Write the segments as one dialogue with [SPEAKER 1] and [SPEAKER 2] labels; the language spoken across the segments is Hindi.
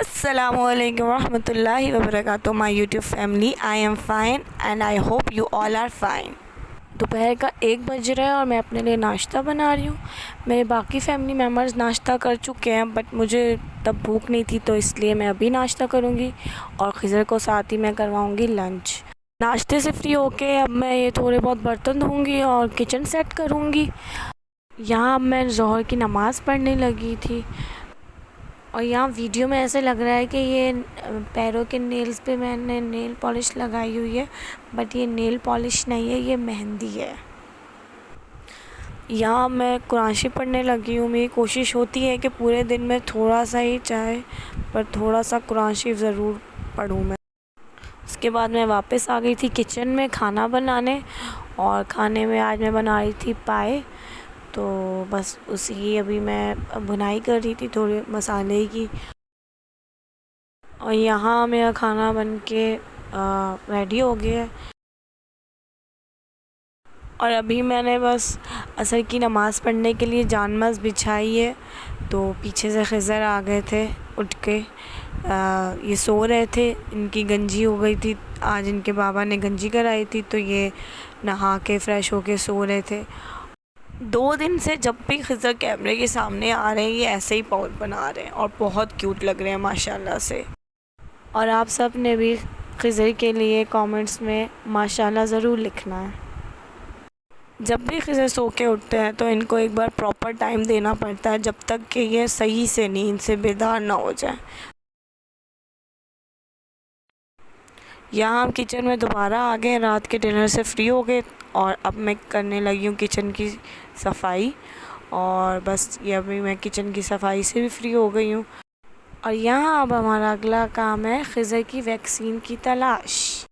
[SPEAKER 1] Assalamualaikum warahmatullahi wabarakatuh my YouTube family. I am fine and I hope you all are fine. दोपहर का 1 बज रहा है और मैं अपने लिए नाश्ता बना रही हूँ। मेरे बाकी फैमिली मेम्बर्स नाश्ता कर चुके हैं बट मुझे तब भूख नहीं थी, तो इसलिए मैं अभी नाश्ता करूँगी और खिज़र को साथ ही मैं करवाऊँगी लंच। नाश्ते से फ्री होके अब मैं ये थोड़े बहुत बर्तन धोऊँगी और किचन सेट करूँगी। यहाँ अब मैं ज़ोहर की नमाज़ पढ़ने लगी थी और यहाँ वीडियो में ऐसे लग रहा है कि ये पैरों के नेल्स पे मैंने नेल पॉलिश लगाई हुई है, बट ये नेल पॉलिश नहीं है, ये मेहंदी है। यहाँ मैं कुरान पढ़ने लगी हूँ। मेरी कोशिश होती है कि पूरे दिन में थोड़ा सा ही चाहे पर थोड़ा सा कुरान ज़रूर पढूँ मैं। उसके बाद मैं वापस आ गई थी किचन में खाना बनाने, और खाने में आज मैं बना रही थी पाए। तो बस उसी अभी मैं बुनाई कर रही थी थोड़े मसाले की, और यहाँ मेरा खाना बन के रेडी हो गया है। और अभी मैंने बस असर की नमाज़ पढ़ने के लिए जानमज़ बिछाई है, तो पीछे से खिज़र आ गए थे उठ के। ये सो रहे थे, इनकी गंजी हो गई थी, आज इनके बाबा ने गंजी कराई थी, तो ये नहा के फ़्रेश होके सो रहे थे। 2 दिन से जब भी खिज़र कैमरे के सामने आ रहे हैं ये ऐसे ही पॉज बना रहे हैं और बहुत क्यूट लग रहे हैं माशाल्लाह से। और आप सब ने भी खिज़र के लिए कमेंट्स में माशाल्लाह ज़रूर लिखना है। जब भी खिज़र सो के उठते हैं तो इनको एक बार प्रॉपर टाइम देना पड़ता है, जब तक कि ये सही से नींद से बेदार ना हो जाए। यहाँ हम किचन में दोबारा आ गए, रात के डिनर से फ्री हो गए और अब मैं करने लगी हूँ किचन की सफाई। और बस ये अभी मैं किचन की सफाई से भी फ्री हो गई हूँ। और यहाँ अब हमारा अगला काम है खिज़र की वैक्सीन की तलाश।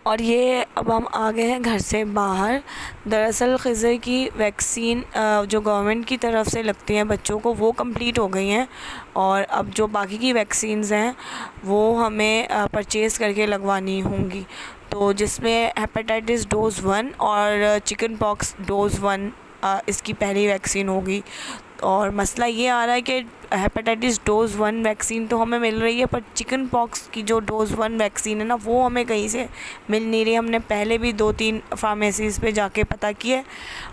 [SPEAKER 1] और ये अब हम आ गए हैं घर से बाहर। दरअसल खिज़र की वैक्सीन जो गवर्नमेंट की तरफ से लगती हैं बच्चों को, वो कंप्लीट हो गई हैं, और अब जो बाकी की वैक्सीन्स हैं वो हमें परचेज़ करके लगवानी होंगी। तो जिसमें हेपेटाइटिस डोज़ 1 और चिकन पॉक्स डोज़ 1 इसकी पहली वैक्सीन होगी। और मसला ये आ रहा है कि हेपेटाइटिस डोज़ 1 वैक्सीन तो हमें मिल रही है, पर चिकन पॉक्स की जो डोज़ 1 वैक्सीन है ना, वो हमें कहीं से मिल नहीं रही। हमने पहले भी 2-3 फार्मेसीज़ पे जाके पता किया,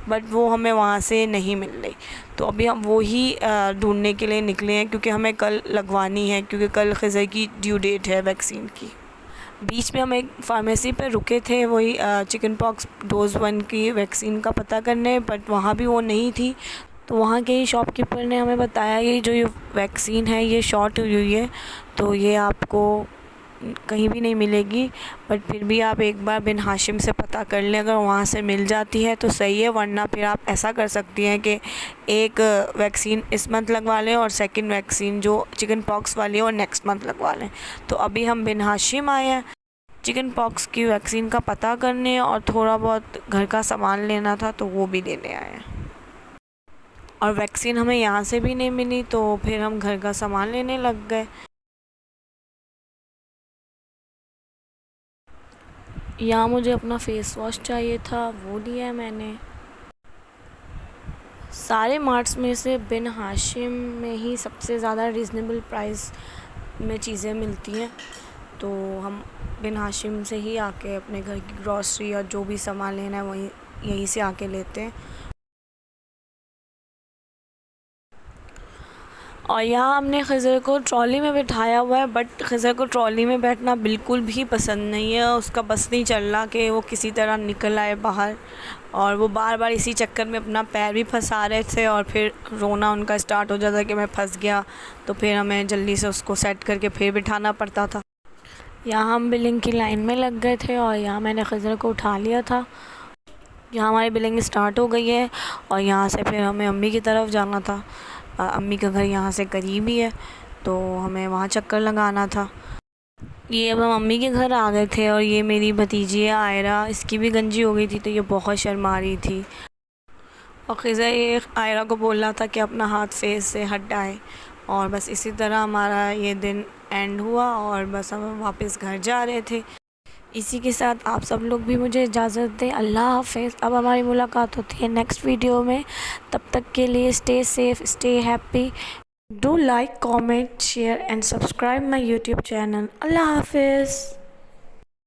[SPEAKER 1] बट वो हमें वहाँ से नहीं मिल रही। तो अभी हम वो ही ढूंढने के लिए निकले हैं, क्योंकि हमें कल लगवानी है, क्योंकि कल खिज़र की ड्यू डेट है वैक्सीन की। बीच में हम एक फार्मेसी पर रुके थे वही चिकन पॉक्स डोज़ 1 की वैक्सीन का पता करने, बट वहाँ भी वो नहीं थी। तो वहाँ के ही शॉपकीपर ने हमें बताया कि जो ये वैक्सीन है ये शॉर्ट हुई है, तो ये आपको कहीं भी नहीं मिलेगी, बट फिर भी आप एक बार बिन हाशिम से पता कर लें। अगर वहाँ से मिल जाती है तो सही है, वरना फिर आप ऐसा कर सकती हैं कि एक वैक्सीन इस मंथ लगवा लें और सेकंड वैक्सीन जो चिकन पॉक्स वाली है और नेक्स्ट मंथ लगवा लें। तो अभी हम बिन हाशिम आए हैं चिकन पॉक्स की वैक्सीन का पता करने, और थोड़ा बहुत घर का सामान लेना था तो वो भी लेने आए हैं। और वैक्सीन हमें यहाँ से भी नहीं मिली, तो फिर हम घर का सामान लेने लग गए। यहाँ मुझे अपना फ़ेस वॉश चाहिए था, वो लिया मैंने। सारे मार्ट्स में से बिन हाशिम में ही सबसे ज़्यादा रीज़नेबल प्राइस में चीज़ें मिलती हैं, तो हम बिन हाशिम से ही आके अपने घर की ग्रॉसरी और जो भी सामान लेना है वहीं यहीं से आके लेते हैं। और यहाँ हमने खिज़र को ट्रॉली में बिठाया हुआ है, बट खिज़र को ट्रॉली में बैठना बिल्कुल भी पसंद नहीं है। उसका बस नहीं चल रहा कि वो किसी तरह निकल आए बाहर, और वो बार बार इसी चक्कर में अपना पैर भी फंसा रहे थे, और फिर रोना उनका स्टार्ट हो जाता कि मैं फंस गया। तो फिर हमें जल्दी से उसको सेट करके फिर बिठाना पड़ता था। यहाँ हम बिलिंग की लाइन में लग गए थे और यहाँ मैंने खिज़र को उठा लिया था। यहाँ हमारी बिलिंग स्टार्ट हो गई है और यहाँ से फिर हमें अम्मी की तरफ जाना था। अम्मी का घर यहाँ से करीब ही है, तो हमें वहाँ चक्कर लगाना था। ये अब हम अम्मी के घर आ गए थे, और ये मेरी भतीजी है आयरा, इसकी भी गंजी हो गई थी तो ये बहुत शर्मा रही थी। और खिज़र ये आयरा को बोल रहा था कि अपना हाथ फेस से हटाए, और बस इसी तरह हमारा ये दिन एंड हुआ और बस हम वापस घर जा रहे थे। इसी के साथ आप सब लोग भी मुझे इजाज़त दें। अल्लाह हाफ़िज़। अब हमारी मुलाकात होती है नेक्स्ट वीडियो में। तब तक के लिए stay safe, stay happy. Do like, comment, share and subscribe my YouTube channel. Allah Hafiz.